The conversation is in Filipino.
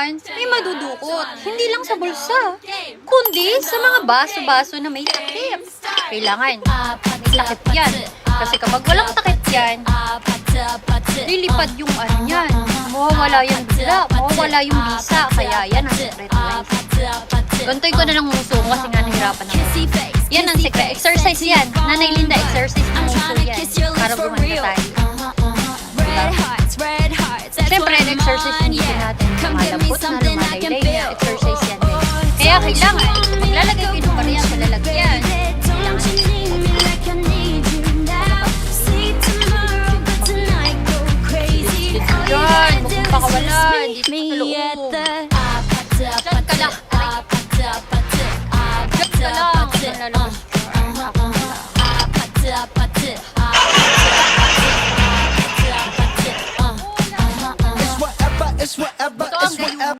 yan, may madudukot. Hindi lang sa bulsa, kundi sa mga baso-baso na may takip. Kailangan may takip yan. Kasi kapag walang takip yan, lilipad yung ano yan. Mawawala yung bigla, mawawala yung bisa. Kaya yan ang secret, guys. Gantoy ko na ng muso ko kasi nga nahirapan ako. Yan ang secret. Exercise yan. Nanay Linda, exercise ng muso yan. Para gumanda tayo. Siyempre, exercise hindi natin malambot na lumalaylay na exercise yan. Kaya kailangan, maglalagay kayo ng bariya sa lalagyan. Yan, huwag mong pakawalan. Dito sa loob. Diyan ka lang. Diyan ka lang. Lalabas. It's whatever, it's whatever, it's whatever.